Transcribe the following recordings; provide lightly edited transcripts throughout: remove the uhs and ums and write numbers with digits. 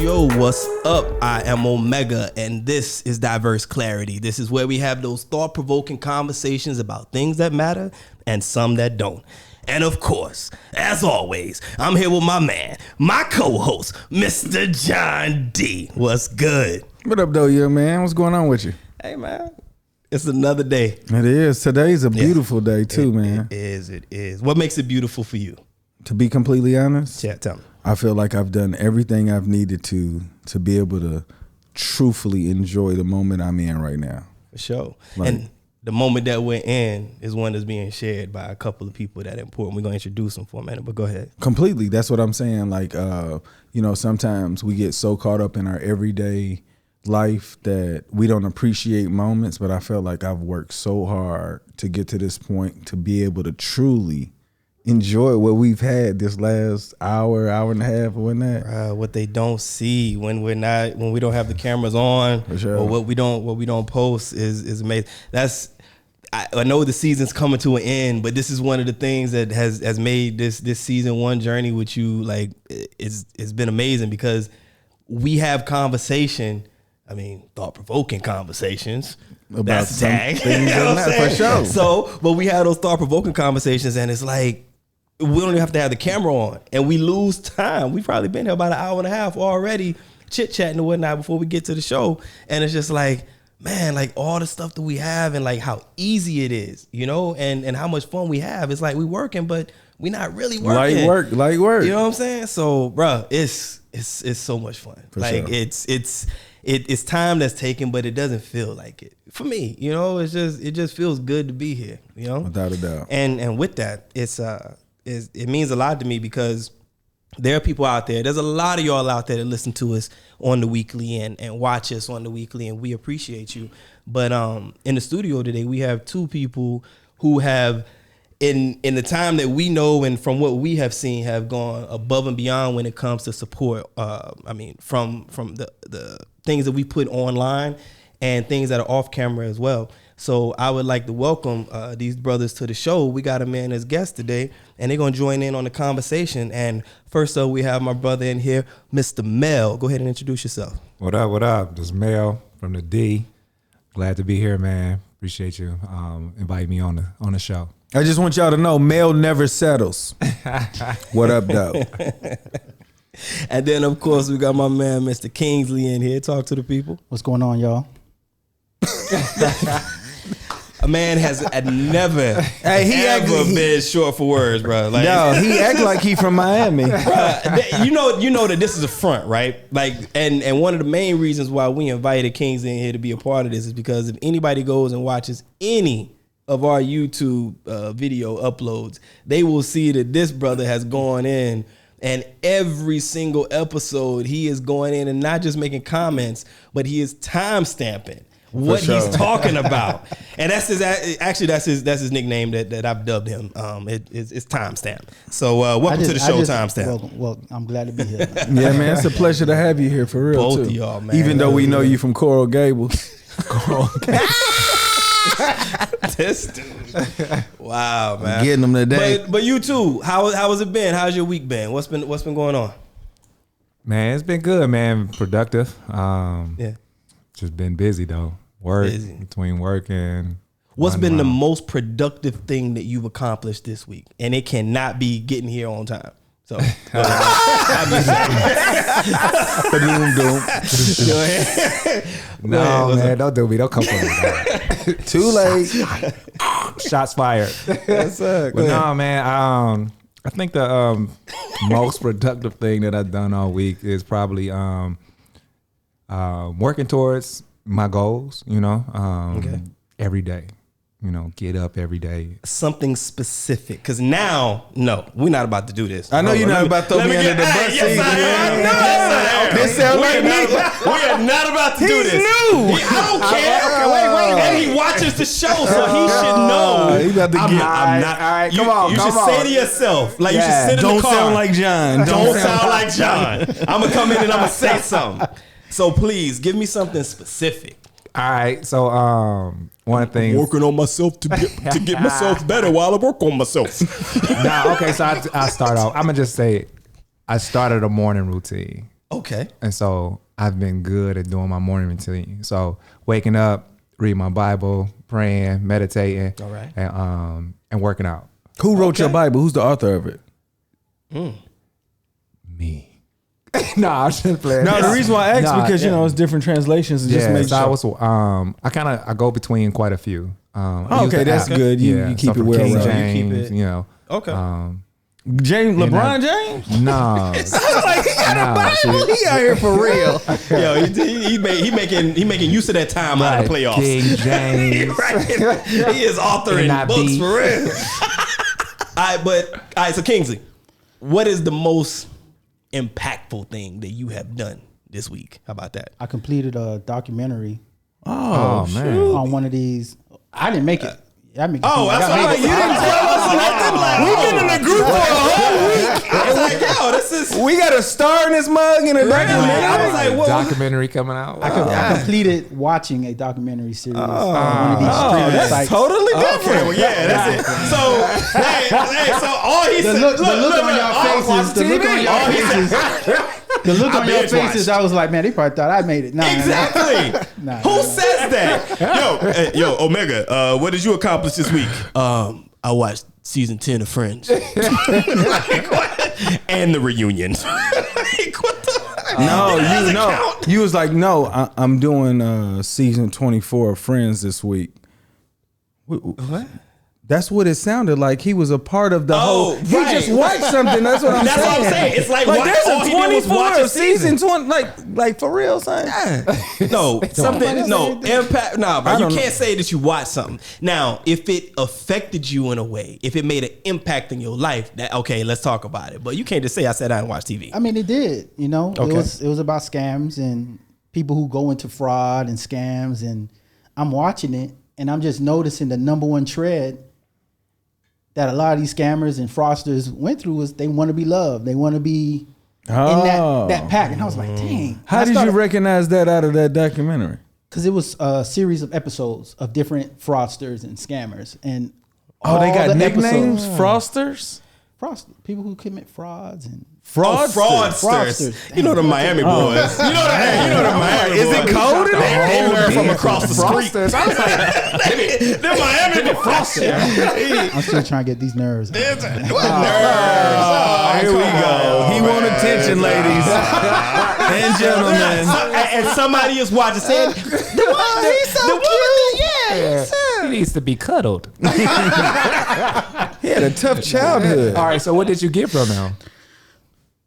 Yo, what's up? I am OMEHGA, and this is Diverse Clarity. This is where we have those thought-provoking conversations about things that matter and some that don't. And of course, as always, I'm here with my man, my co-host, Mr. John D. What's good? What up, though, young man? What's going on with you? Hey, man. It's another day. It is. Today's a beautiful day, too, man. It is. What makes it beautiful for you? To be completely honest, Yeah, tell me. I feel like I've done everything I've needed to be able to truthfully enjoy the moment I'm in right now. For sure. Like, and the moment that we're in is one that's being shared by a couple of people that are important. We're going to introduce them for a minute, but go ahead. Completely. That's what I'm saying. Like, sometimes we get so caught up in our everyday life that we don't appreciate moments, but I felt like I've worked so hard to get to this point to be able to truly enjoy what we've had this last hour and a half, or whatnot. What they don't see when we don't have the cameras on, For sure. or what we don't post is amazing. I know the season's coming to an end, but this is one of the things that has made this season one journey with you like it's been amazing because we have conversation. I mean, thought-provoking conversations. About That's the tag. things for sure. So, but we have those thought-provoking conversations, and it's like we don't even have to have the camera on, and we lose time. We've probably been here about an hour and a half already, chit-chatting and whatnot before we get to the show, and it's just like, man, like all the stuff that we have and like how easy it is, and how much fun we have. It's like we working, but we not really working. Light work. You know what I'm saying? So, bro, it's so much fun. For like sure. it's time that's taken, but it doesn't feel like it for me. It just feels good to be here. Without a doubt. And with that, it means a lot to me because there are people out there. There's a lot of y'all out there that listen to us on the weekly and watch us on the weekly, and we appreciate you. But in the studio today, we have two people who have, in the time that we know and from what we have seen, have gone above and beyond when it comes to support. From the things that we put online and things that are off camera as well. So I would like to welcome these brothers to the show. We got a man as guest today, and they're going to join in on the conversation. And first up, we have my brother in here, Mr. Melle. Go ahead and introduce yourself. What up? This is Melle from the D. Glad to be here, man. Appreciate you inviting me on the show. I just want y'all to know, Melle never settles. What up, though? And then, of course, we got my man, Mr. Kingsley, in here. Talk to the people. What's going on, y'all? A man has never been short for words, bro. Like, Yo, he act like he from Miami. you know that this is a front, right? Like, and one of the main reasons why we invited Kingsley in here to be a part of this is because if anybody goes and watches any of our YouTube video uploads, they will see that this brother has gone in, and every single episode he is going in and not just making comments, but he is time stamping what he's talking about. And that's his nickname that I've dubbed him. It's timestamp. So welcome to the show, timestamp. Well, I'm glad to be here. Yeah, man, it's a pleasure to have you here for real. Both too. of y'all, man. Even though we know you from Coral Gables. This dude. Wow, man. Getting them today. But you too. How has it been? How's your week been? What's been going on? Man, it's been good, man. Productive. Yeah. Just been busy though. Between work and what's been the most productive thing that you've accomplished this week? And it cannot be getting here on time. So go ahead. No, man, don't do me. Don't come for me. Too late. Shots fired. Yes, sir. But no, man. I think the most productive thing that I've done all week is probably working towards my goals. Every day. Get up every day. Something specific. Because now, no, we're not about to do this. I know you're not about to throw me under the bus. This sounds like me. We are not about to do this. I don't care. Okay, wait. And he watches the show, so he should know. He about to get. I'm not. All right, You should say to yourself, like you should sit in the car. Don't sound like John. Don't sound like John. I'm going to come in and I'm going to say something. So please, give me something specific. All right, so one of the things, working on myself to get myself better while I work on myself. okay, so I start off. I'm gonna just say, I started a morning routine. Okay. And so I've been good at doing my morning routine. So waking up, reading my Bible, praying, meditating, All right. and working out. Who wrote your Bible? Who's the author of it? Me. Nah, I shouldn't play. No, the reason why I asked because it's different translations. Just make so sure. I go between quite a few. I use Okay, the that's app. good. You keep it from well King rounded. James, You keep it- Okay. James, LeBron James? No. Like he got a Bible. He out here for real. Yo, he making use of that time out of the playoffs. King James. Right. He is authoring NIV. books for real. All right, so Kingsley, what is the most impactful thing that you have done this week? How about that? I completed a documentary Oh, man. on one of these. I didn't make it. I mean, Oh, that's right. You didn't tell us nothing. We've been in a group for a whole week. I was like, yo, this is. We got a star in this mug and a documentary. I was like, whoa. Documentary coming out. I completed watching a documentary series on one of these streaming That's sites. totally different. Okay, well, yeah, that's it. So, hey, so all he said, The look on your faces, the look on your faces. The look on your faces, I was like, man, they probably thought I made it. Nah, Exactly. Nah. Who says that? Yo, Omega, what did you accomplish this week? I watched season 10 of Friends. Like, what? And the reunion. Like, what the? You was like, no, I'm doing season 24 of Friends this week. What? That's what it sounded like. He was a part of the whole. He right. just watched something. That's what I'm That's saying. what I'm saying. It's like there's all a he did was 24 watch a season 20, like for real, son. No, something. No impact. Nah, bro. You don't can't say that you watched something. Now, if it affected you in a way, if it made an impact in your life, that okay, let's talk about it. But you can't just say I sat down and watched TV. I mean, it did. You know, Okay. it was about scams and people who go into fraud and scams, and I'm watching it, and I'm just noticing the number one trend that a lot of these scammers and fraudsters went through was they want to be loved. They want to be in that pack. And I was like, dang. How did you recognize that out of that documentary? Because it was a series of episodes of different fraudsters and scammers. And They all got the nicknames? episodes- Frosters? people who commit frauds and Fraudsters. You know the Miami boys. You know the Miami boys. Is it cold in there? They learn from across the street. Frosters. I was like, They're Miami frosters. I'm still trying to get these nerves out. Here we go. He want attention, ladies and gentlemen. And somebody is watching saying, He's so cute. Yeah. he needs to be cuddled. He had a tough childhood. All right, so what did you get from him?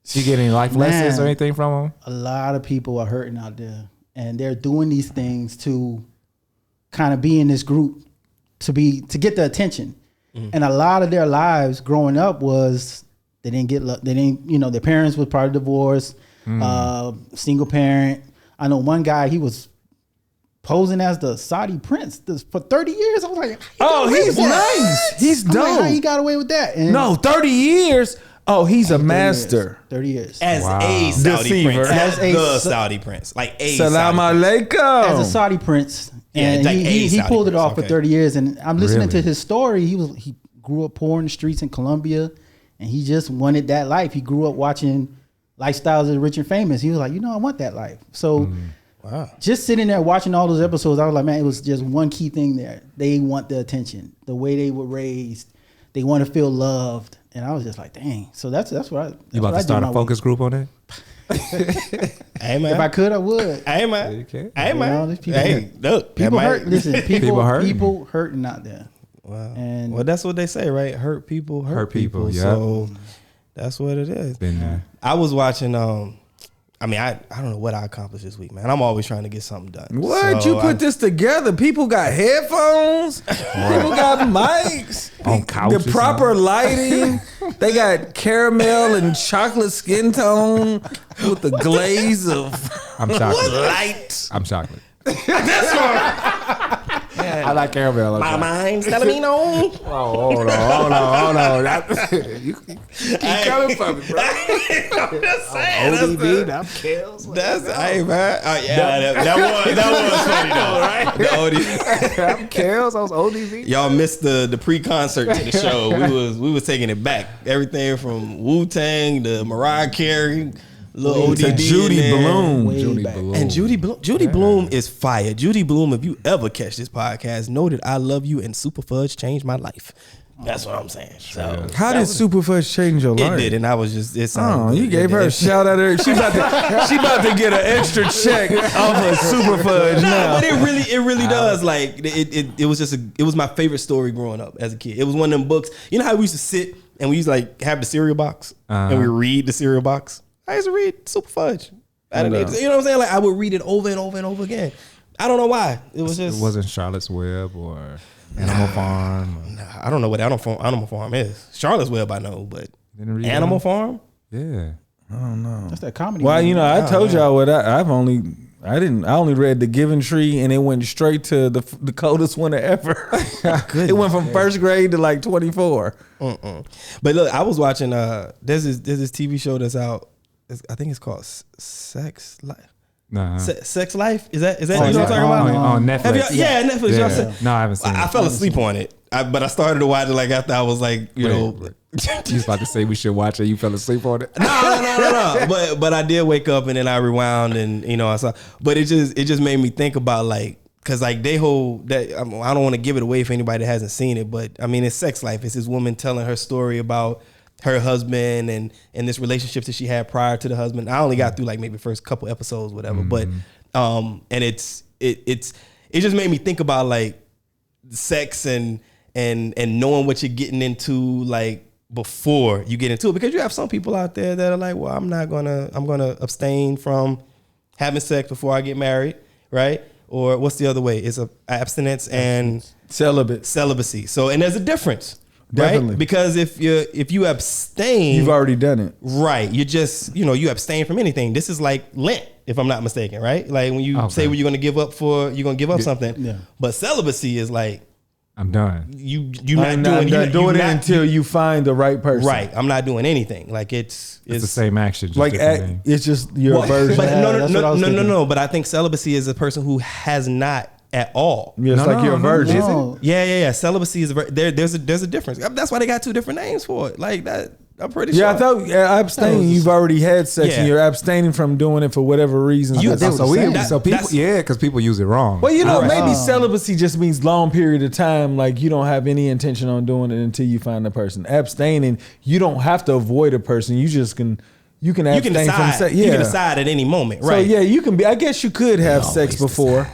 You get any life lessons or anything from him? A lot of people are hurting out there, and they're doing these things to kind of be in this group to get the attention. And a lot of their lives growing up was they didn't get their parents was probably divorced, single parent. I know one guy, he was posing as the Saudi prince for 30 years. I was like, He's nice. He's I'm dope. like, how he got away with that? And No, 30 years. Oh, he's a master. 30 years. as a Saudi Deceiver. prince. As a the Sa- Saudi prince. Like a Salam Saudi prince. alaikum. As a Saudi prince. Yeah, And like he Saudi pulled it prince, off for okay. 30 years. And I'm listening to Really? his story. He grew up poor in the streets in Colombia, and he just wanted that life. He grew up watching lifestyles of the rich and famous. He was like, I want that life. So just sitting there watching all those episodes, I was like, man, it was just one key thing there. They want the attention, the way they were raised. They want to feel loved. And I was just like, dang. So that's what I. You about to start a focus group on that? Hey, man. If I could, I would. Hey, man. Okay. Hey, man. these people- Hey, look. People that hurt. might- Listen, People hurting. people hurting out there. Wow. And Well, that's what they say, right? Hurt people, hurt people. yeah. So that's what it is. Been there. I was watching. I don't know what I accomplished this week, man. I'm always trying to get something done. What? So You put this together? People got headphones. People got mics. On couches The proper lighting. They got caramel and chocolate skin tone with the glaze of I'm chocolate. light. I'm chocolate. This one. I like caramel. My mind's telling me no. Oh, hold on. You keep coming for me, bro. I'm just saying. ODB, I'm kills. That's hey man. That was funny though, right? The OD. I'm kills. I was ODB. Y'all missed the pre-concert to the show. We was taking it back. Everything from Wu-Tang to Mariah Carey, little ODB to Judy in there. Bloom. Way Judy back. Bloom. And Judy Bloom is fire. Judy Bloom, if you ever catch this podcast, know that I love you and Super Fudge changed my life. That's what I'm saying. So How did Super Fudge change your life? it did, and I was just Oh, you gave her a shout out there. She about to get an extra check off of Super Fudge now. But it really does. Like it was it was my favorite story growing up as a kid. It was one of them books. You know how we used to sit and we used to like have the cereal box and we read the cereal box. I used to read Super Fudge. You know what I'm saying? Like I would read it over and over and over again. I don't know why. It wasn't Charlotte's Web or Animal Farm. I don't know what Animal Farm is. Charlotte's Web I know, but Animal Farm? Yeah. I don't know. That's that comedy. Well, movie. you know, I told y'all what I only read The Giving Tree, and it went straight to the coldest winter ever. It went from first grade to like 24. But look, I was watching. There's this TV show that's out. I think it's called Sex Life. Sex Life? Is that you know what I'm talking about? On Netflix. Netflix. Y'all said, No, I haven't seen it. I fell asleep on it, but I started to watch it like after I was like, you know. You was about to say we should watch it. You fell asleep on it. No. But I did wake up and then I rewound and you know I saw. But it just made me think about like, cause like they hold that. I don't want to give it away for anybody that hasn't seen it, but I mean it's Sex Life. It's this woman telling her story about her husband and this relationship that she had prior to the husband. I only got through like maybe the first couple episodes, whatever. But and it just made me think about like sex and knowing what you're getting into like before you get into it, because you have some people out there that are like, well, I'm gonna abstain from having sex before I get married, right? Or what's the other way? It's abstinence and celibacy. So and there's a difference. Definitely. Right? Because if you abstain, You've already done it. Right. You just, you abstain from anything. This is like Lent, if I'm not mistaken, right? Like when you say what you're going to give up for, you're going to give up something. Yeah. But celibacy is like, I'm done. You're not doing it until you find the right person. Right. I'm not doing anything. Like it's the same action. Just like it's just your version. But no. But I think celibacy is a person who has not at all. Yeah, it's your version. No. Yeah. Celibacy is there's a difference. That's why they got two different names for it. Like that. I'm pretty sure. Yeah, I thought abstaining. You've already had sex, and you're abstaining from doing it for whatever reason. Because people use it wrong. Well, maybe celibacy just means long period of time. Like you don't have any intention on doing it until you find the person. Abstaining, you don't have to avoid a person. You just can. You can abstain from sex. Yeah. You can decide at any moment, right? So you can be. I guess you could have sex before.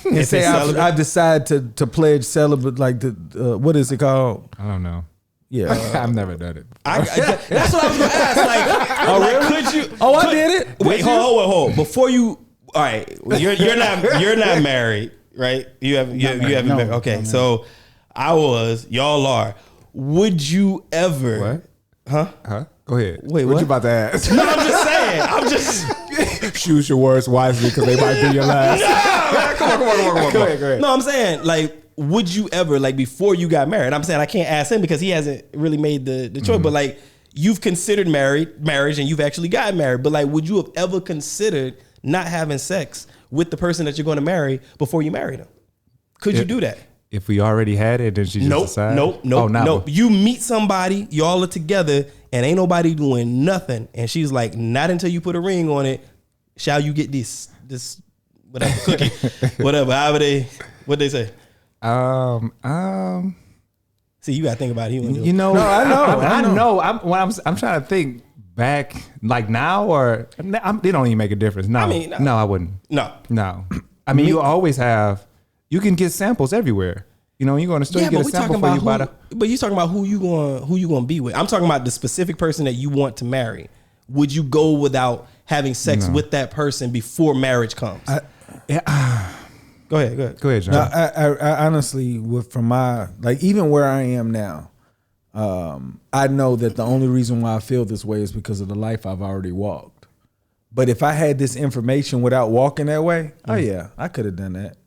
And say I decide to pledge celibate, like what is it called? I don't know. Yeah, I've never done it. That's what I was gonna ask. Like, could you? I did it. Wait, hold. Before you, all right, you're not married, right? You haven't married. Okay, so y'all are. Would you ever? What? Huh? Go ahead. Wait, what you about to ask? No, I'm just saying. I'm just choose your words wisely because they might be your last. Come on. Go ahead. No, I'm saying like, would you ever, like before you got married? I'm saying I can't ask him because he hasn't really made the choice. But like, you've considered marriage and you've actually gotten married. But like, would you have ever considered not having sex with the person that you're going to marry before you married him? Could you do that? If we already had it, then she just decided? Nope. You meet somebody, y'all are together, and ain't nobody doing nothing. And she's like, not until you put a ring on it, shall you get this whatever cookie, whatever. What they say? See, you gotta think about it. You know, no, I know. I'm trying to think back, like now or they don't even make a difference. No, I wouldn't. No. I mean, you always have. You can get samples everywhere. You know, you go in the store, you get a sample for you. But you talking about who you going to be with. I'm talking about the specific person that you want to marry. Would you go without having sex with that person before marriage comes? Go ahead, John. No, I honestly, from my, like, even where I am now, I know that the only reason why I feel this way is because of the life I've already walked. But if I had this information without walking that way, I could have done that.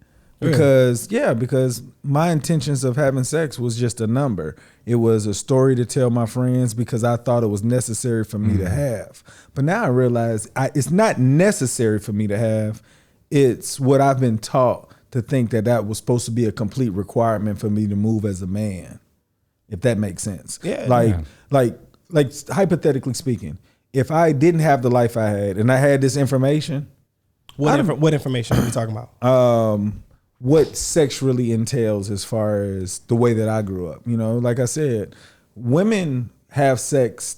Because my intentions of having sex was just a number. It was a story to tell my friends because I thought it was necessary for me to have. But now I realize it's not necessary for me to have. It's what I've been taught to think that was supposed to be a complete requirement for me to move as a man, if that makes sense. Yeah. Like hypothetically speaking, if I didn't have the life I had and I had this information, what information are we talking about? What sex really entails as far as the way that I grew up. You know, like I said, women have sex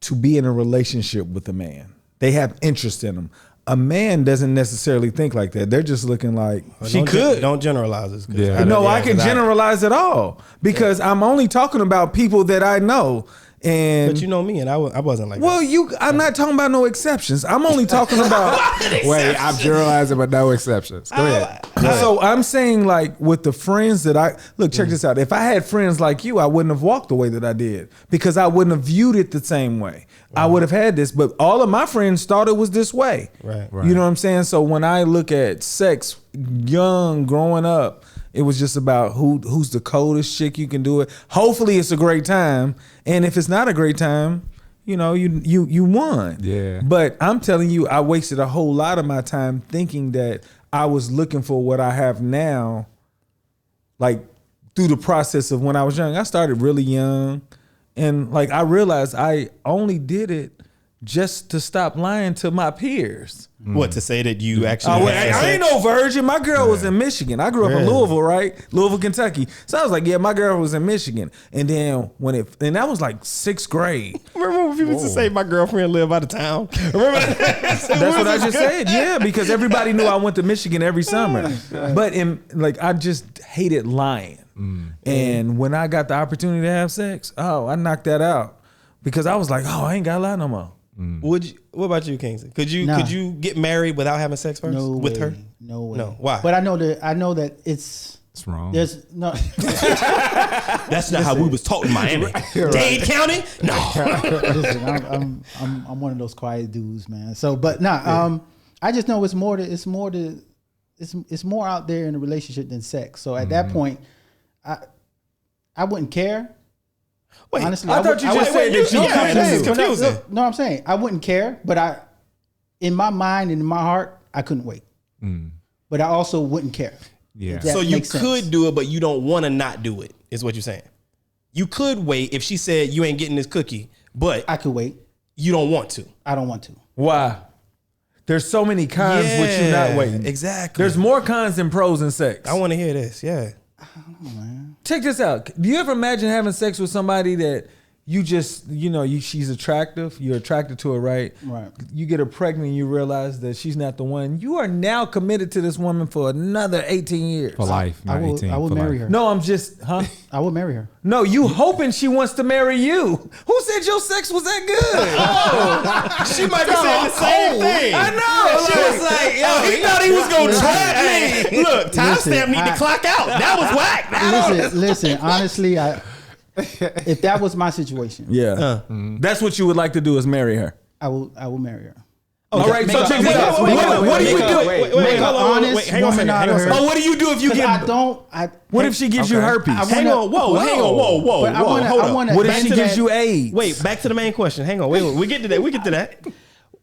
to be in a relationship with a man. They have interest in him. A man doesn't necessarily think like that. They're just looking like she could. Don't generalize this. Yeah. No, I can generalize it all because I'm only talking about people that I know. And but you know me, and I wasn't like well, that. I'm not talking about no exceptions. I'm only talking about. Wait, I'm generalizing, but no exceptions. Go ahead. So I'm saying, like, with the friends that I look, check this out. If I had friends like you, I wouldn't have walked the way that I did because I wouldn't have viewed it the same way. I would have had this, but all of my friends thought it was this way. Right. You know what I'm saying? So when I look at sex, young, growing up, it was just about who's the coldest chick you can do it. Hopefully it's a great time. And if it's not a great time, you know, you won. Yeah. But I'm telling you, I wasted a whole lot of my time thinking that I was looking for what I have now, like through the process of when I was young. I started really young. And like I realized I only did it just to stop lying to my peers. What, to say that you actually I ain't no virgin. My girl was in Michigan. I grew up in Louisville, right? Louisville, Kentucky. So I was like, yeah, my girl was in Michigan. And then and that was like 6th grade. Remember when people used to say my girlfriend lived out of town? Remember that? That's what I just said. Yeah, because everybody knew I went to Michigan every summer. But I just hated lying. And when I got the opportunity to have sex, I knocked that out. Because I was like, I ain't got to lie no more. What about you, Kingsley? Could you get married without having sex first with her? No way. No. Why? But I know that it's wrong. There's no. That's not how we was taught in Miami. Dade County? No. Listen, I'm one of those quiet dudes, man. So, but I just know it's more out there in a relationship than sex. So at that point, I wouldn't care. Wait, honestly, I thought you just said that you could. This is confusing. No, I'm saying I wouldn't care, but in my mind and in my heart, I couldn't wait. But I also wouldn't care. Yeah. So you could do it, but you don't want to not do it, is what you're saying. You could wait if she said you ain't getting this cookie, but I could wait. You don't want to. I don't want to. Why? There's so many cons with you not waiting. Exactly. There's more cons than pros in sex. I want to hear this. Yeah. I don't know, man. Check this out. Do you ever imagine having sex with somebody that you just, she's attractive, you're attracted to her, right? Right. You get her pregnant and you realize that she's not the one. You are now committed to this woman for another 18 years. For life, not 18. I will marry her. No, I'm just, I will marry her. No, you hoping she wants to marry you. Who said your sex was that good? She might be saying the same thing. I know. She was like, yo, he thought he was going to trap me. Look, timestamp need to clock out. That was whack. Listen, honestly, if that was my situation, that's what you would like to do is marry her. I will marry her. All right, so check this out. What do you do? Wait, hang on a second. Oh, what do you do if you get? What if she gives you herpes? Hang on, whoa. Hold up. What if she gives you AIDS? Wait, back to the main question. Hang on, wait. We get to that.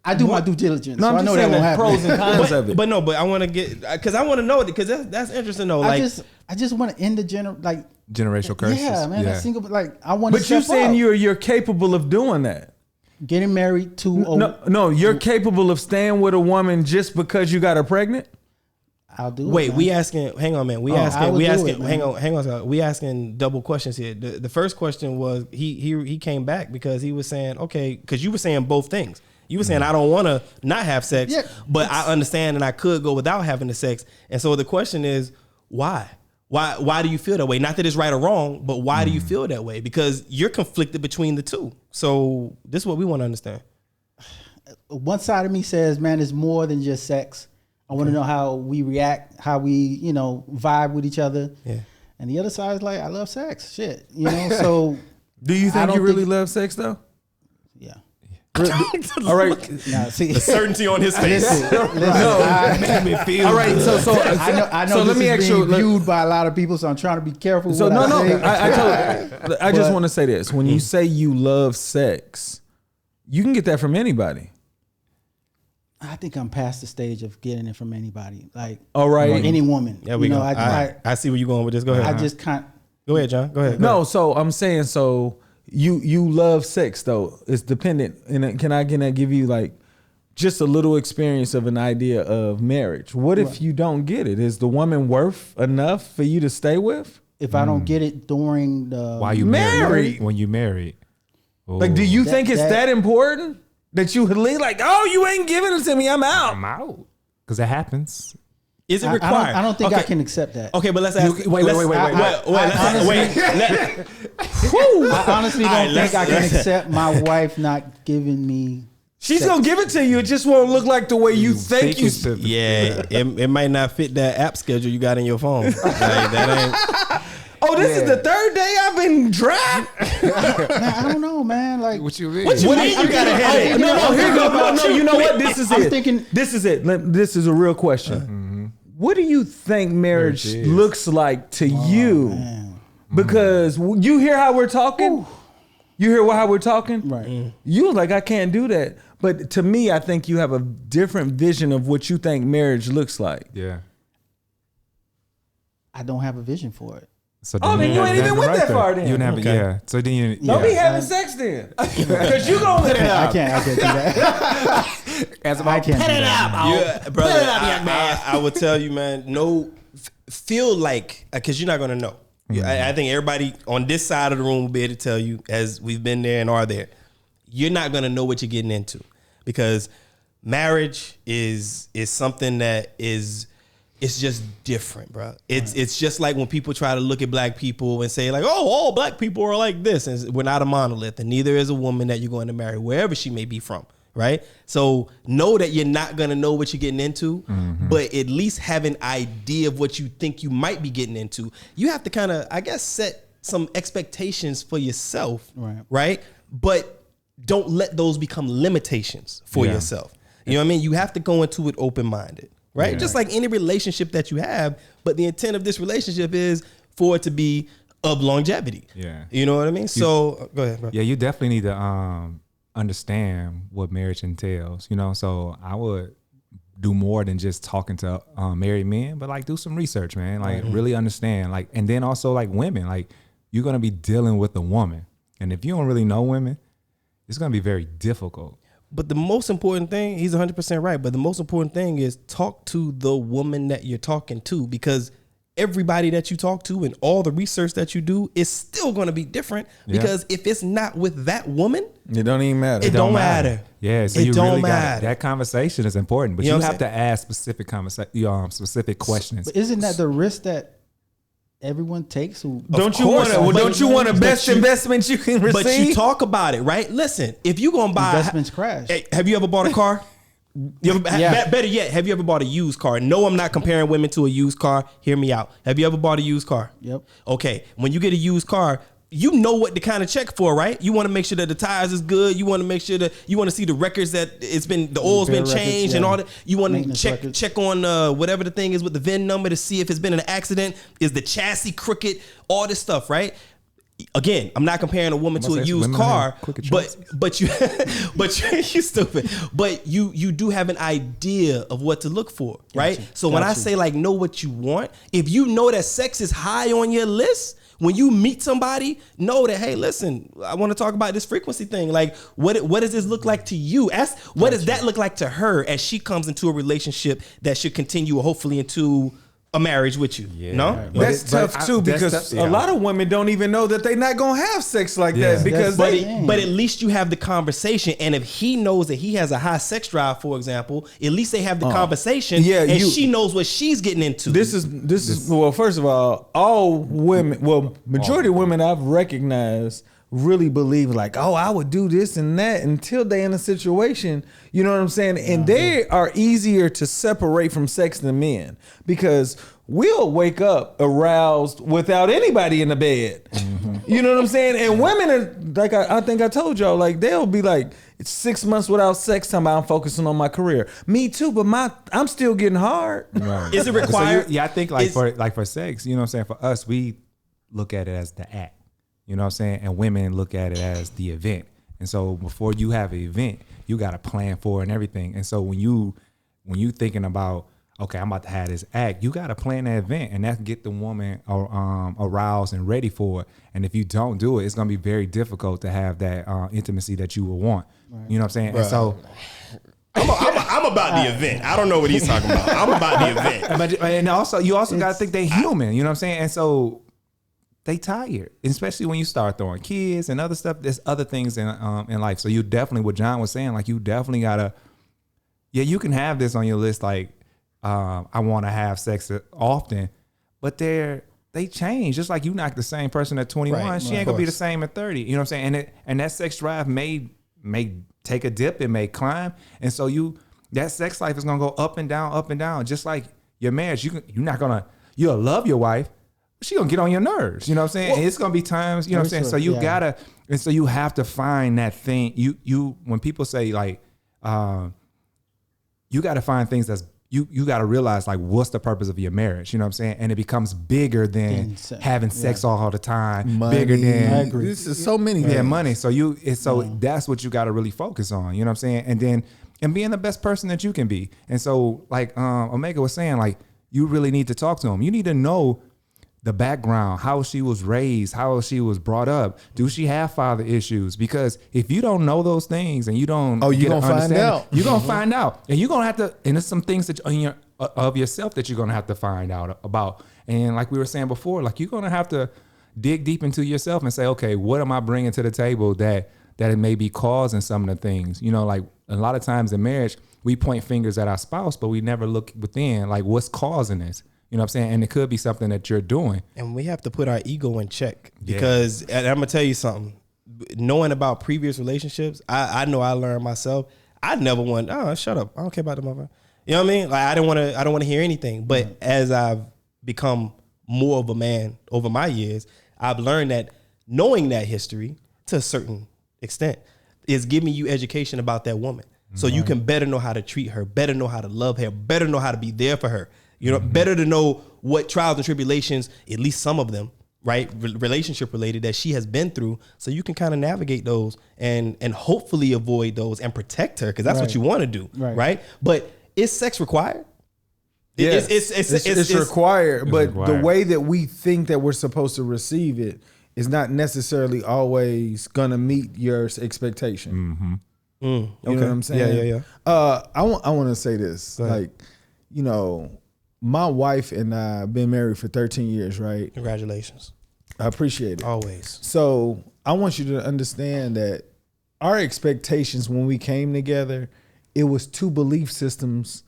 I do my due diligence. No, I'm just saying the pros and cons of it. But I want to get because I want to know it because that's interesting though. Like I just want to end the generational curses. Yeah, man. That single I want. But you saying you're capable of doing that? Getting married to no, you're capable of staying with a woman just because you got her pregnant? I'll do it. Wait, we asking, hang on, man. We asking, hang on. We asking double questions here. The first question was he came back because he was saying, okay, because you were saying both things. You were saying I don't want to not have sex, but I understand and I could go without having the sex. And so the question is, why? Why do you feel that way? Not that it's right or wrong, but why do you feel that way? Because you're conflicted between the two. So this is what we want to understand. One side of me says, man, it's more than just sex. I want to know how we react, how we, vibe with each other. Yeah. And the other side is like, I love sex. Shit. So do you think you really love sex though? Yeah. All right. Now, see, the certainty on his face. All right. So I know. So let me ask you. Viewed by a lot of people, so I'm trying to be careful. So I just want to say this: when you say you love sex, you can get that from anybody. I think I'm past the stage of getting it from anybody. Like, all right, any woman. Yeah, we go. I see where you're going with this. Go ahead. I just can't. Go ahead, John. Go ahead. No, so I'm saying you love sex though. It's dependent. And can I give you like just a little experience of an idea of marriage? What if you don't get it? Is the woman worth enough for you to stay with? If I don't get it during the while you married, when you married, like, do you think it's that important that you leave? Like, oh, you ain't giving it to me, I'm out. I'm out because it happens. Is it required? I don't think I can accept that. Okay, but let's ask. Wait. I honestly don't think I can accept my wife not giving me. She's gonna give it to you. It just won't look like the way you think you. Yeah, it might not fit that app schedule you got in your phone. Like, that ain't. Oh, this is the third day I've been dry. I don't know, man. Like, what you mean? What you mean? You got a headache? No, here you go. No, you know what? This is it. Thinking, this is it. This is a real question. Mm-hmm. What do you think marriage looks like to you? Man. Because you hear how we're talking. Ooh. You hear how we're talking? Right. You was like, I can't do that. But to me, I think you have a different vision of what you think marriage looks like. Yeah. I don't have a vision for it. So then you ain't even went that far then. You never, yeah. So then you don't be having sex then, because you gonna let it out. I can't do that. As I can't put it up, brother. Put it up, young man. I would tell you, man. No, feel like because you're not gonna know. Mm-hmm. I think everybody on this side of the room will be able to tell you, as we've been there and are there. You're not gonna know what you're getting into because marriage is something that is. It's just different, bro. It's just like when people try to look at black people and say like, oh, all black people are like this. And we're not a monolith, and neither is a woman that you're going to marry, wherever she may be from, right? So know that you're not going to know what you're getting into, but at least have an idea of what you think you might be getting into. You have to kind of, I guess, set some expectations for yourself, right? But don't let those become limitations for yourself. You know what I mean? You have to go into it open-minded. Right? Yeah. Just like any relationship that you have, but the intent of this relationship is for it to be of longevity. Yeah. You know what I mean? So go ahead, bro. Yeah, you definitely need to understand what marriage entails, you know? So I would do more than just talking to married men, but like do some research, man. Like really understand. Like, and then also like women, like you're gonna be dealing with a woman. And if you don't really know women, it's gonna be very difficult. But the most important thing, he's 100% right, but the most important thing is talk to the woman that you're talking to, because everybody that you talk to and all the research that you do is still going to be different, because if it's not with that woman, it don't even matter. It don't matter. Yeah, so you really got that conversation is important, but you have to ask specific specific questions. But isn't that the risk that everyone takes? Don't you want a best investment you can receive? But you talk about it, right? Listen, if you gonna buy investments crash. Have you ever bought a car? Better yet, have you ever bought a used car? No, I'm not comparing women to a used car. Hear me out. Have you ever bought a used car? Yep. Okay. When you get a used car, you know what to kind of check for, right? You want to make sure that the tires is good. You want to make sure that you want to see the records that the oil's been changed and all that. You want to check on whatever the thing is with the VIN number to see if it's been an accident. Is the chassis crooked? All this stuff, right? Again, I'm not comparing a woman to a used car, but you you stupid. But you do have an idea of what to look for, right? So when I say like know what you want, if you know that sex is high on your list, when you meet somebody, know that, hey, listen, I want to talk about this frequency thing. Like, what does this look like to you? Ask, what does that look like to her as she comes into a relationship that should continue, hopefully, into a marriage with you? Yeah. No? That's tough too, because a lot of women don't even know that they're not going to have sex like that. Because but at least you have the conversation. And if he knows that he has a high sex drive, for example, at least they have the conversation, and she knows what she's getting into. This is well, first of all women, majority of women I've recognized really believe like, oh, I would do this and that until they're in a situation, you know what I'm saying? And they are easier to separate from sex than men, because we'll wake up aroused without anybody in the bed. You know what I'm saying? And women are like, I think I told y'all, like they'll be like, it's 6 months without sex time, I'm focusing on my career. Me too, but I'm still getting hard. Right. Is it required? So I think for sex, you know what I'm saying? For us, we look at it as the act. You know what I'm saying? And women look at it as the event. And so before you have an event, you got to plan for it and everything. And so when you thinking about, okay, I'm about to have this act. You got to plan that event, and that's get the woman aroused and ready for it. And if you don't do it, it's going to be very difficult to have that intimacy that you would want. Right. You know what I'm saying? Right. And so I'm about the event. I don't know what he's talking about. I'm about the event. And also, you also got to think they human. You know what I'm saying? And so they tired, especially when you start throwing kids and other stuff. There's other things in life. So you definitely, what John was saying, like you definitely gotta, you can have this on your list. Like, I want to have sex often, but they change. Just like you're not the same person at 21. Right, she ain't gonna be the same at 30. You know what I'm saying? And that sex drive may take a dip, it may climb, and so that sex life is gonna go up and down, just like your marriage. You'll love your wife, but she gonna get on your nerves. You know what I'm saying? Well, and it's gonna be times. You know what I'm saying? So you gotta, and so you have to find that thing. You when people say like, you gotta find things that's. You got to realize like what's the purpose of your marriage, you know what I'm saying? And it becomes bigger than having sex all the time. Money, bigger than I agree. This is so many things. Money. So that's what you got to really focus on, you know what I'm saying? And being the best person that you can be. And so like Omega was saying, like you really need to talk to him. You need to know the background, how she was raised, how she was brought up. Do she have father issues? Because if you don't know those things and you don't, you're gonna find out. You're gonna find out, and you're gonna have to. And there's some things that of yourself that you're gonna have to find out about. And like we were saying before, like you're gonna have to dig deep into yourself and say, okay, what am I bringing to the table that it may be causing some of the things? You know, like a lot of times in marriage, we point fingers at our spouse, but we never look within, like what's causing this. You know what I'm saying? And it could be something that you're doing. And we have to put our ego in check because and I'm going to tell you something. Knowing about previous relationships, I know I learned myself. I never want, shut up. I don't care about the motherfucker. You know what I mean? Like I don't want to hear anything. But as I've become more of a man over my years, I've learned that knowing that history to a certain extent is giving you education about that woman. So you can better know how to treat her, better know how to love her, better know how to be there for her. You know, better to know what trials and tribulations, at least some of them, right, relationship related, that she has been through, so you can kind of navigate those and hopefully avoid those and protect her, because that's what you want to do, right? But is sex required? Yes, it's required, but the way that we think that we're supposed to receive it is not necessarily always gonna meet your expectation. You know what I'm saying? Yeah. I want to say this, like, you know, my wife and I have been married for 13 years, right? Congratulations. I appreciate it. Always. So I want you to understand that our expectations when we came together, it was two belief systems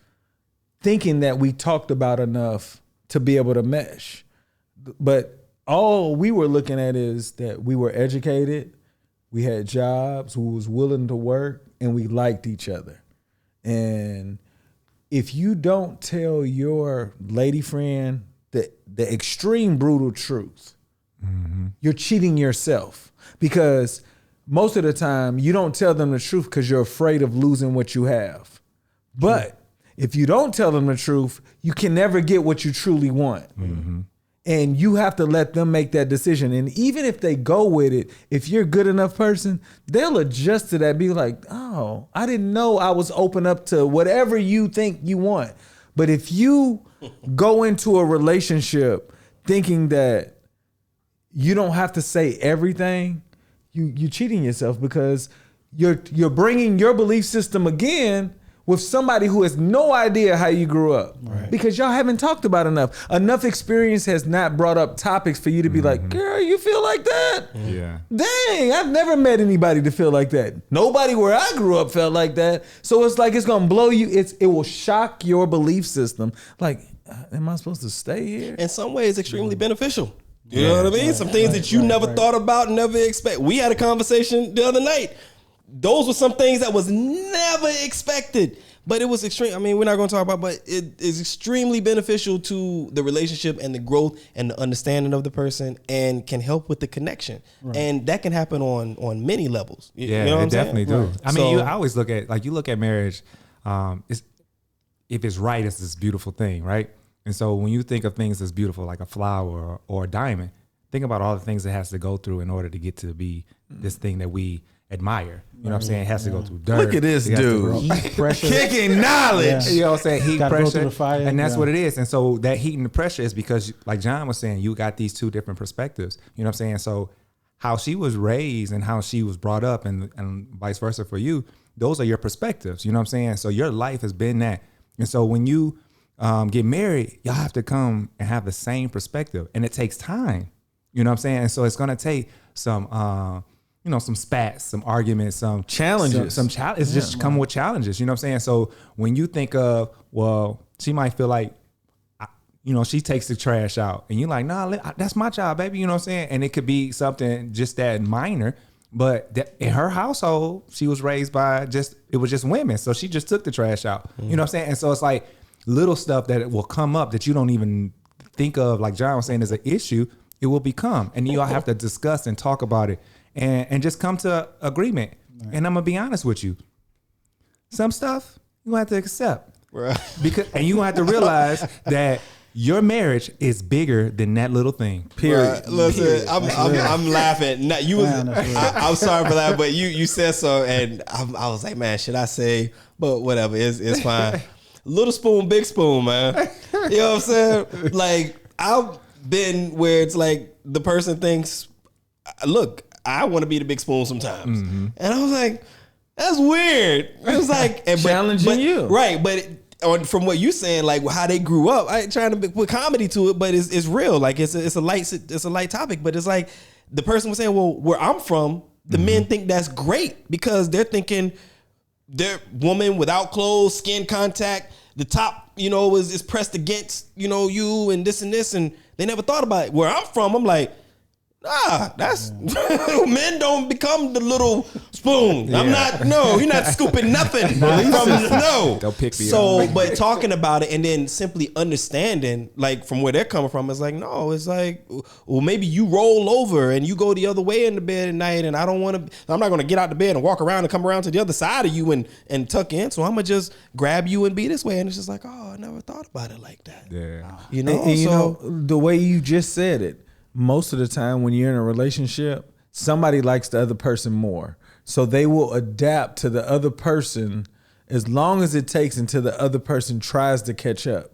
thinking that we talked about enough to be able to mesh. But all we were looking at is that we were educated, we had jobs, we was willing to work, and we liked each other. And if you don't tell your lady friend the extreme brutal truth, you're cheating yourself, because most of the time you don't tell them the truth because you're afraid of losing what you have. But if you don't tell them the truth, you can never get what you truly want. And you have to let them make that decision. And even if they go with it, if you're a good enough person, they'll adjust to that. Be like, oh, I didn't know I was open up to whatever you think you want. But if you go into a relationship thinking that you don't have to say everything, you're cheating yourself, because you're bringing your belief system again with somebody who has no idea how you grew up, because y'all haven't talked about enough. Enough experience has not brought up topics for you to be like, girl, you feel like that? Yeah. Dang, I've never met anybody to feel like that. Nobody where I grew up felt like that. So it's like, it's gonna blow you. It will shock your belief system. Like, am I supposed to stay here? In some ways, extremely beneficial. You know what I mean? Some things that you never thought about, never expect. We had a conversation the other night. Those were some things that was never expected, but it was extreme. I mean, we're not going to talk about, but it is extremely beneficial to the relationship and the growth and the understanding of the person, and can help with the connection. And that can happen on many levels. You know what I'm definitely saying? do. I mean, I always look at, like, you look at marriage, if it's right, it's this beautiful thing, right? And so when you think of things as beautiful, like a flower or a diamond, think about all the things it has to go through in order to get to be this thing that we admire. You know what I'm saying? It has to go through dirt. Look at this dude. Heat pressure. Kicking knowledge. You know what I'm saying? Heat Gotta go pressure. through the fire. And that's what it is. And so that heat and the pressure is because, like John was saying, you got these two different perspectives. You know what I'm saying? So how she was raised and how she was brought up and vice versa for you, those are your perspectives. You know what I'm saying? So your life has been that. And so when you get married, y'all have to come and have the same perspective. And it takes time. You know what I'm saying? And so it's going to take some some spats, some arguments, some challenges, some it's just come with challenges. You know what I'm saying? So when you think of, well, she might feel like, she takes the trash out, and you're like, nah, that's my job, baby. You know what I'm saying? And it could be something just that minor, but in her household, she was raised by it was just women, so she just took the trash out. You know what I'm saying? And so it's like little stuff that will come up that you don't even think of, like John was saying, as an issue. It will become, and you all have to discuss and talk about it. And just come to agreement. Right. And I'm gonna be honest with you. Some stuff you gonna have to accept. Right. And you gonna have to realize that your marriage is bigger than that little thing. Period. Right. Listen, period. I'm laughing. Now, I'm sorry for that, but you said so, and I was like, man, should I say? But whatever, it's fine. Little spoon, big spoon, man. You know what I'm saying? Like, I've been where it's like the person thinks, look, I want to be the big spoon sometimes. Mm-hmm. And I was like, that's weird. It was like challenging you. Right. But from what you're saying, like how they grew up, I ain't trying to put comedy to it, but it's real. Like it's a light topic, but it's like the person was saying, well, where I'm from, the men think that's great because they're thinking they're woman without clothes, skin contact, the top, is pressed against, you and this, and they never thought about it. Where I'm from, I'm like, nah, that's men don't become the little spoon. Yeah. You're not scooping nothing from They'll pick me up. But talking about it and then simply understanding, like from where they're coming from, it's like, no, it's like, well, maybe you roll over and you go the other way in the bed at night, and I'm not gonna get out the bed and walk around and come around to the other side of you and tuck in. So I'm gonna just grab you and be this way. And it's just like, oh, I never thought about it like that. Yeah. And the way you just said it, most of the time when you're in a relationship, somebody likes the other person more. So they will adapt to the other person as long as it takes until the other person tries to catch up.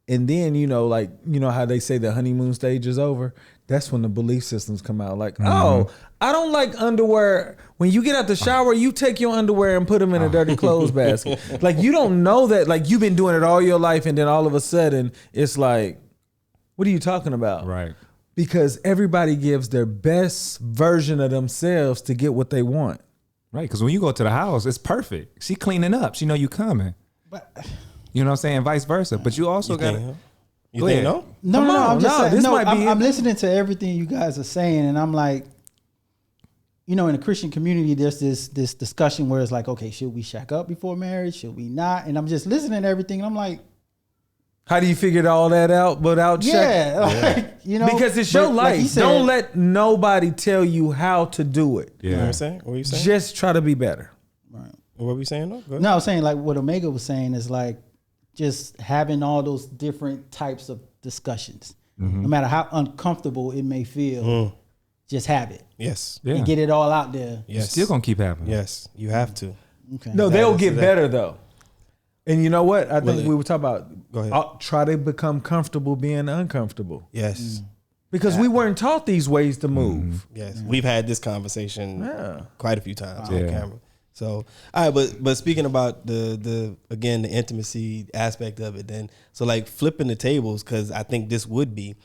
And then, how they say the honeymoon stage is over? That's when the belief systems come out. Like, oh, I don't like underwear. When you get out the shower, you take your underwear and put them in a dirty clothes basket. Like, you don't know that. Like, you've been doing it all your life, and then all of a sudden, it's like, what are you talking about? Right. Because everybody gives their best version of themselves to get what they want. Right, because when you go to the house, it's perfect. She cleaning up. She know you coming. But you know what I'm saying? Vice versa. But you also got to... You think no? No, I'm just saying. No, I'm listening to everything you guys are saying, and I'm like, in the Christian community, there's this discussion where it's like, okay, should we shack up before marriage? Should we not? And I'm just listening to everything, and I'm like, how do you figure all that out without checking? Because it's your life. Like said, don't let nobody tell you how to do it. Yeah. You know what I'm saying? What are you saying? Just try to be better. Right. What were we saying though? No, I was saying like what OMEHGA was saying is like just having all those different types of discussions. No matter how uncomfortable it may feel, just have it. Yes. Yeah. And get it all out there. Yes. It's still gonna keep happening. Yes. You have to. Okay. No, they'll get better though. And you know what? I think we were talking about, go ahead. Try to become comfortable being uncomfortable. Yes. Because we weren't taught these ways to move. Yes. We've had this conversation quite a few times on camera. So, all right, but speaking about the intimacy aspect of it then, so like flipping the tables, because I think this would be,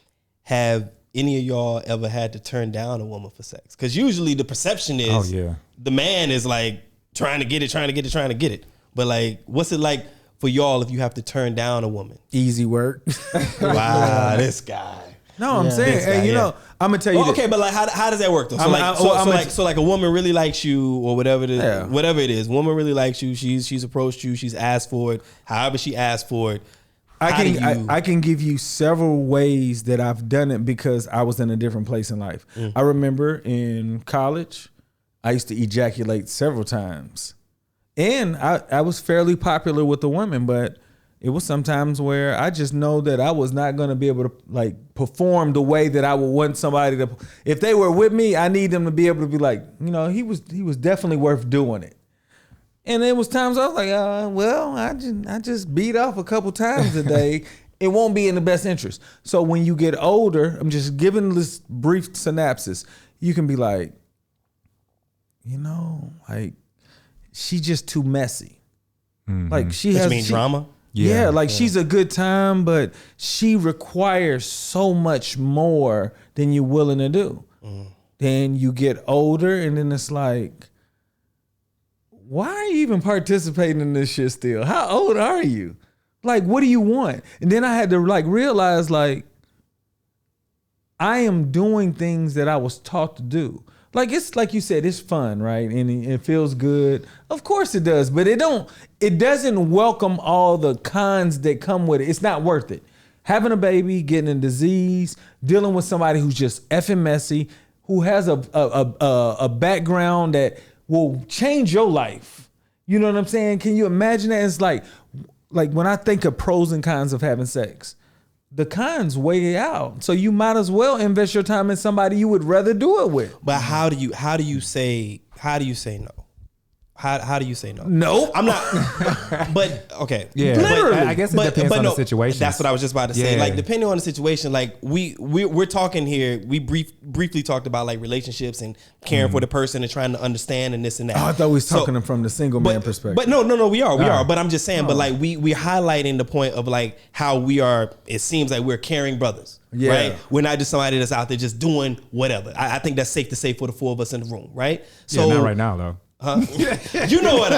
have any of y'all ever had to turn down a woman for sex? Because usually the perception is the man is like trying to get it. But like, what's it like for y'all if you have to turn down a woman? Easy work. Wow, this guy. No, I'm saying, hey, I'm gonna tell you. Okay, but like, how does that work though? So like a woman really likes you, or whatever it is. Whatever it is, woman really likes you. She's approached you. She's asked for it. However she asked for it. I can give you several ways that I've done it because I was in a different place in life. I remember in college, I used to ejaculate several times. And I was fairly popular with the women, but it was sometimes where I just know that I was not going to be able to like perform the way that I would want somebody to. If they were with me, I need them to be able to be like, you know, he was definitely worth doing it. And there was times I was like, well, I just beat off a couple times a day. It won't be in the best interest. So when you get older, I'm just giving this brief synopsis. You can be like, you know, like she just too messy. Mm-hmm. Like drama. Yeah, like she's a good time, but she requires so much more than you're willing to do. Mm. Then you get older, and then it's like, why are you even participating in this shit still? How old are you? Like, what do you want? And then I had to like realize like, I am doing things that I was taught to do. Like, it's like you said, it's fun, right? And it feels good. Of course it does, but it doesn't welcome all the cons that come with it. It's not worth it. Having a baby, getting a disease, dealing with somebody who's just effing messy, who has a background that will change your life. You know what I'm saying? Can you imagine that? It's like when I think of pros and cons of having sex, the cons weigh out. So you might as well invest your time in somebody you would rather do it with. But how do you say no? How do you say no? No, I'm not. But okay, yeah. Literally, I guess it depends on the situation. That's what I was just about to say. Like depending on the situation, like we're talking here. We briefly talked about like relationships and caring for the person and trying to understand and this and that. Oh, I thought we was talking from the single man perspective. But no, we are. But I'm just saying. But like we're highlighting the point of like how we are. It seems like we're caring brothers. Yeah. Right? We're not just somebody that's out there just doing whatever. I think that's safe to say for the four of us in the room, right? So not right now though. Huh? You know what?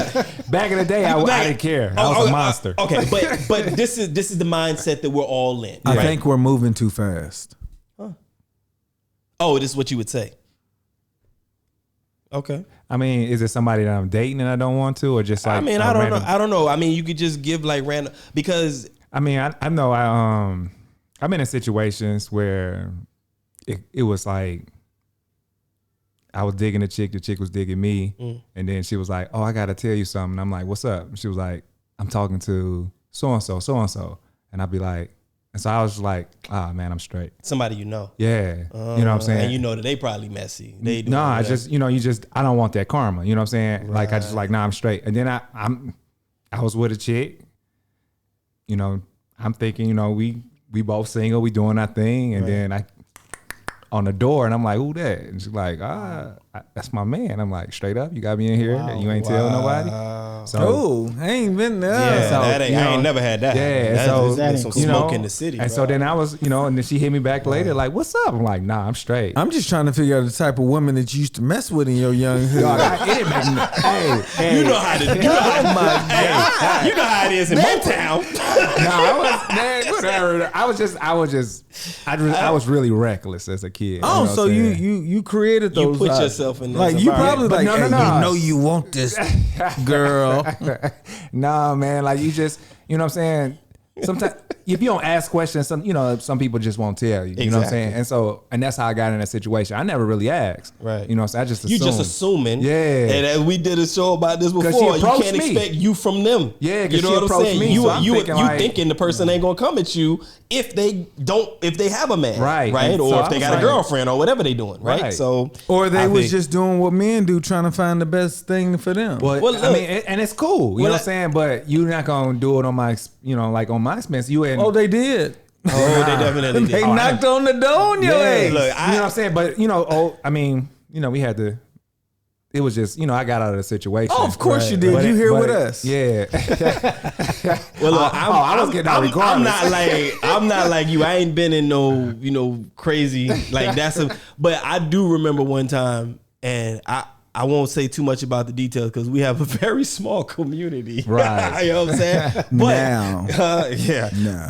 Back in the day, I didn't care. I was a monster. Okay, but this is the mindset that we're all in. I think we're moving too fast. Huh. Oh, this is what you would say. Okay. I mean, is it somebody that I'm dating and I don't want to, or just like? I mean, I don't know. I mean, you could just give like random because. I mean, I know I've been in situations where it was like. I was digging the chick was digging me. And then she was like, oh, I got to tell you something. I'm like, what's up? And she was like, I'm talking to so-and-so. And I'd be like, and so I was like, man, I'm straight. Somebody you know. Yeah. You know what I'm saying? And you know that they probably messy. No, I just, I don't want that karma. You know what I'm saying? Right. Like, I just like, nah, I'm straight. And then I was with a chick, I'm thinking, we both single, we doing our thing. And then I on the door, and I'm like, who that? And she's like, that's my man. I'm like, straight up, you got me in here, and you ain't tell nobody. So I ain't been there. Yeah, so, I ain't never had that. Yeah, that's some smoke in the city. And so then I was, and then she hit me back later, like, what's up? I'm like, nah, I'm straight. I'm just trying to figure out the type of woman that you used to mess with in your young hood. Hey, you know how to do it. You know how it is in Motown. Whatever. I was really reckless as a kid. Oh, so you created those. You put yourself in like you probably like, no. You know you want this girl. Nah, man, like you just, you know what I'm saying? Sometimes if you don't ask questions, some people just won't tell you. You know what I'm saying? And that's how I got in that situation. I never really asked. Right. You know, so I just assumed. You just assuming. Yeah. And as we did a show about this before, you can't expect you from them. Yeah, you know what I'm saying? Me, you thinking the person ain't gonna come at you if they have a man. Right. Right. Or if they got a girlfriend or whatever they doing. Right. So or they was just doing what men do, trying to find the best thing for them. Well, I mean, and it's cool. You know what I'm saying? But you're not gonna do it on my, like on my expense. Oh, they did. Oh, they definitely did. They knocked on the door on your ass. Look, you know what I'm saying? But, we had to, it was just, I got out of the situation. Oh, of course you did. But you here with us. Yeah. Well, look, I was getting out regardless. I'm not like you. I ain't been in no, crazy, like but I do remember one time, and I won't say too much about the details because we have a very small community. Right. You know what I'm saying? But, yeah. No.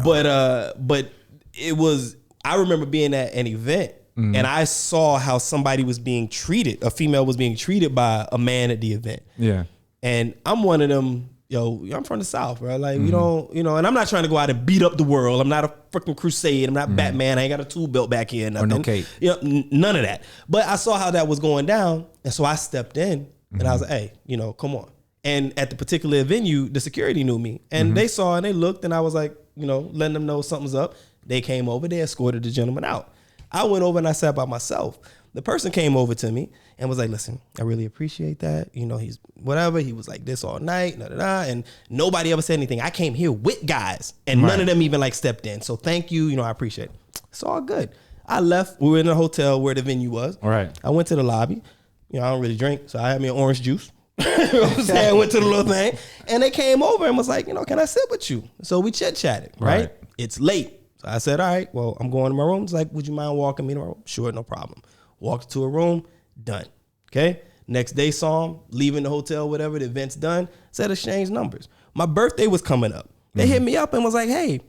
But it was, I remember being at an event and I saw how somebody was being treated. A female was being treated by a man at the event. Yeah. And I'm one of them, I'm from the South, bro. Like, we don't, and I'm not trying to go out and beat up the world. I'm not a freaking crusade. I'm not Batman. I ain't got a tool belt back here. Nothing. Or no cape. None of that. But I saw how that was going down. And so I stepped in and I was like, hey, come on. And at the particular venue, the security knew me. And they saw and they looked, and I was like, letting them know something's up. They came over, they escorted the gentleman out. I went over and I sat by myself. The person came over to me and was like, listen, I really appreciate that. He's whatever. He was like this all night, and nobody ever said anything. I came here with guys, and none of them even like stepped in. So thank you. I appreciate it. It's all good. I left. We were in a hotel where the venue was. All right. I went to the lobby. I don't really drink, so I had me an orange juice. I went to the little thing, and they came over and was like, can I sit with you? So we chit-chatted, right? It's late. So I said, all right, well, I'm going to my room. It's like, would you mind walking me to my room? Sure, no problem. Walked to a room, done. Okay? Next day saw him, leaving the hotel, whatever, the event's done, said exchange numbers. My birthday was coming up. They hit me up and was like, hey,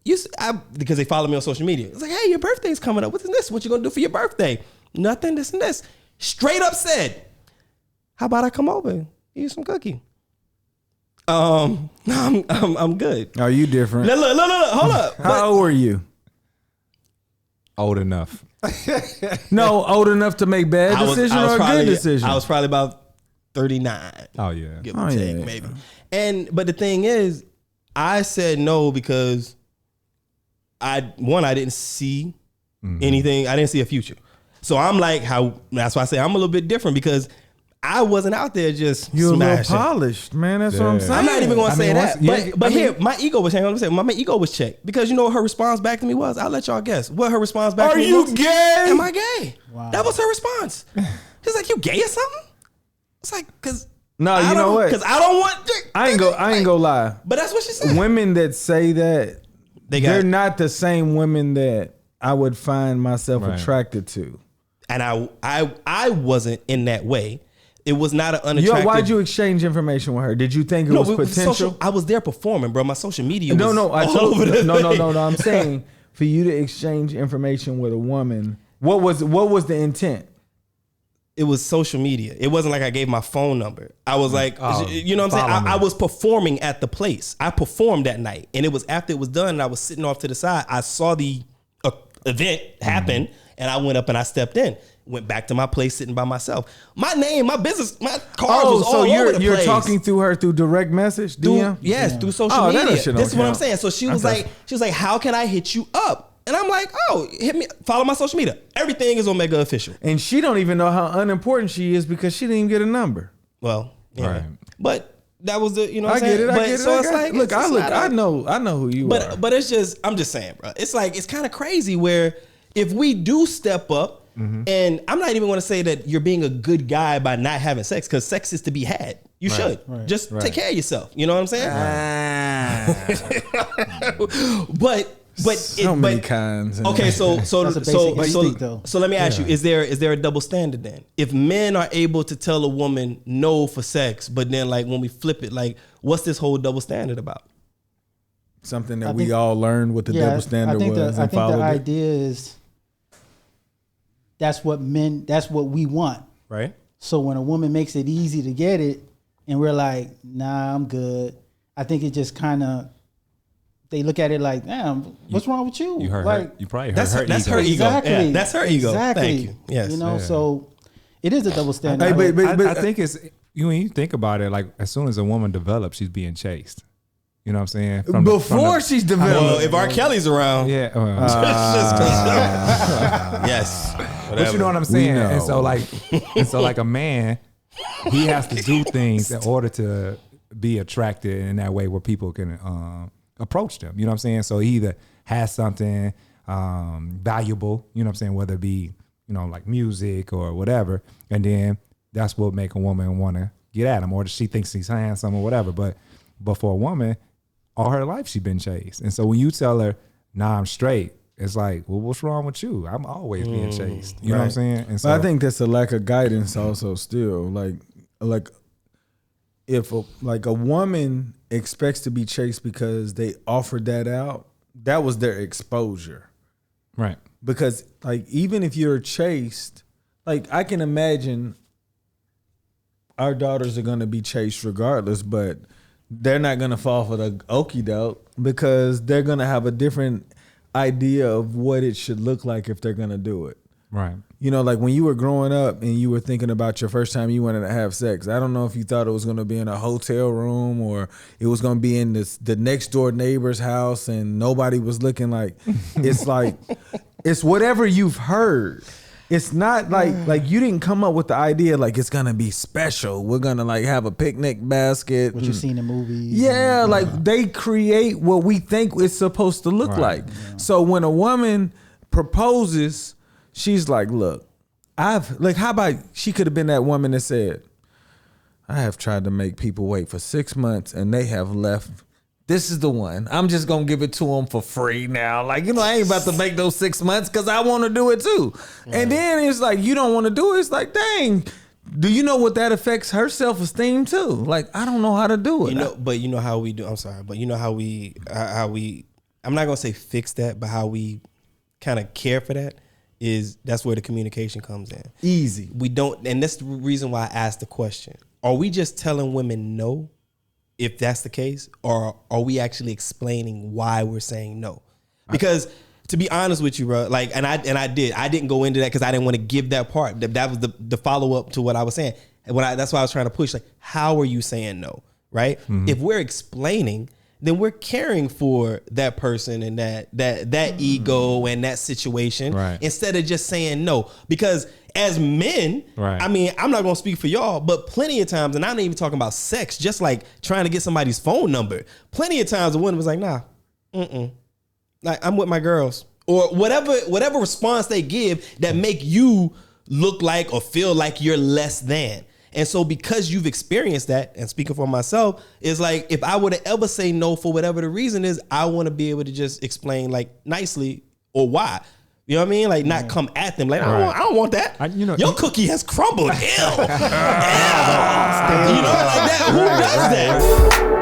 because they follow me on social media. It's like, hey, your birthday's coming up. What's this? What you gonna do for your birthday? Nothing, this and this. Straight up said, how about I come over and eat some cookie? No, I'm good. Are you different? Look, hold up. How old were you? Old enough. No, old enough to make bad decisions or a good decision. I was probably about 39. Oh yeah. Give or take, maybe. But the thing is, I said no because I didn't see anything. I didn't see a future. So I'm like, that's why I say I'm a little bit different, because I wasn't out there just You're smashing. A little polished, man. That's what I'm saying. I'm not even going to say that. But here, my ego was hanging on. My ego was checked, because you know what her response back to me was? I'll let y'all guess. What her response back to me was? Are you gay? Am I gay? Wow. That was her response. She's like, you gay or something? It's like, because... No, you know what? Because I don't want... I ain't gonna lie. But that's what she said. Women that say that, they're not the same women that I would find myself attracted to. And I wasn't in that way. It was not an unattractive... Why'd you exchange information with her? Did you think it was potential? I was there performing, bro. My social media was No. I'm saying for you to exchange information with a woman, what was the intent? It was social media. It wasn't like I gave my phone number. I was like, you know what I'm saying? I was performing at the place. I performed that night. And it was after it was done and I was sitting off to the side. I saw the event happen and I went up and I stepped in. Went back to my place sitting by myself. My name, my business, my cards was all over the place. You're talking through her through direct message, DM? Through social media. This is what I'm saying. So she was like, how can I hit you up? And I'm like, hit me, follow my social media. Everything is OMEHGA official. And she don't even know how unimportant she is because she didn't even get a number. Well, yeah. Right. But that was the, what I'm saying? I get it. So it's like, I know who you are. But it's just, I'm just saying, bro. It's like, it's kind of crazy where if we do step up, and I'm not even going to say that you're being a good guy by not having sex, because sex is to be had. You should just take care of yourself. You know what I'm saying? But so many kinds. Okay, so let me ask you: is there a double standard then? If men are able to tell a woman no for sex, but then like when we flip it, like what's this whole double standard about? Something that we all learned what the double standard was. I think the idea is that's what we want. Right. So when a woman makes it easy to get it and we're like, nah, I'm good. I think it just kind of, they look at it like, damn, what's wrong with you? You heard like, her. You probably heard her ego. That's her ego. Exactly. Yeah, that's her ego. Exactly. Thank you. Yes. So it is a double standard. I think it's, when you think about it, like as soon as a woman develops, she's being chased. You know what I'm saying? Before she's developed. Well, if R. Kelly's around. Yeah. Yes. But you know what I'm saying? And so like a man, he has to do things in order to be attracted in that way where people can approach them. You know what I'm saying? So he either has something valuable, you know what I'm saying, whether it be, like music or whatever, and then that's what make a woman want to get at him, or she thinks he's handsome or whatever. But for a woman, all her life she's been chased. And so when you tell her, nah, I'm straight, it's like, well, what's wrong with you? I'm always being chased. You know what I'm saying? And so but I think that's a lack of guidance also still. Like if a woman expects to be chased because they offered that out, that was their exposure. Right. Because like even if you're chased, like I can imagine our daughters are gonna be chased regardless, but they're not gonna fall for the okie doke because they're gonna have a different idea of what it should look like if they're gonna do it. Right. You know, like when you were growing up and you were thinking about your first time you wanted to have sex, I don't know if you thought it was going to be in a hotel room or it was going to be in the next door neighbor's house and nobody was looking. Like, it's like, it's whatever you've heard. It's not like you didn't come up with the idea like it's going to be special. We're going to like have a picnic basket. What you've seen in movies. Yeah, like they create what we think it's supposed to look like. Yeah. So when a woman proposes, she's like, look, how about she could have been that woman that said, I have tried to make people wait for 6 months and they have left. This is the one. I'm just going to give it to them for free now. Like, I ain't about to make those 6 months because I want to do it too. Right. And then it's like, you don't want to do it. It's like, dang, do you know what that affects her self-esteem too? Like, I don't know how to do it. But you know how we do. I'm sorry. But you know how we, I'm not going to say fix that, but how we kind of care for that. That's where the communication comes in. Easy. We don't, and that's the reason why I asked the question. Are we just telling women no, if that's the case, or are we actually explaining why we're saying no? Because to be honest with you, bro, like, I didn't go into that because I didn't want to give that part. That was the follow up to what I was saying. And that's why I was trying to push. Like, how are you saying no? Right? Mm-hmm. If we're explaining, then we're caring for that person and that ego and that situation, right, instead of just saying no. Because as men, right, I mean, I'm not going to speak for y'all, but plenty of times, and I'm not even talking about sex, just like trying to get somebody's phone number. Plenty of times a woman was like, nah, like, I'm with my girls. Or whatever response they give that make you look like or feel like you're less than. And so because you've experienced that, and speaking for myself, is like, if I were to ever say no for whatever the reason is, I want to be able to just explain like nicely or why. You know what I mean? Like, not come at them like, I don't want that. Your cookie has crumbled. Ew. Ew. You know, like that. Who does that?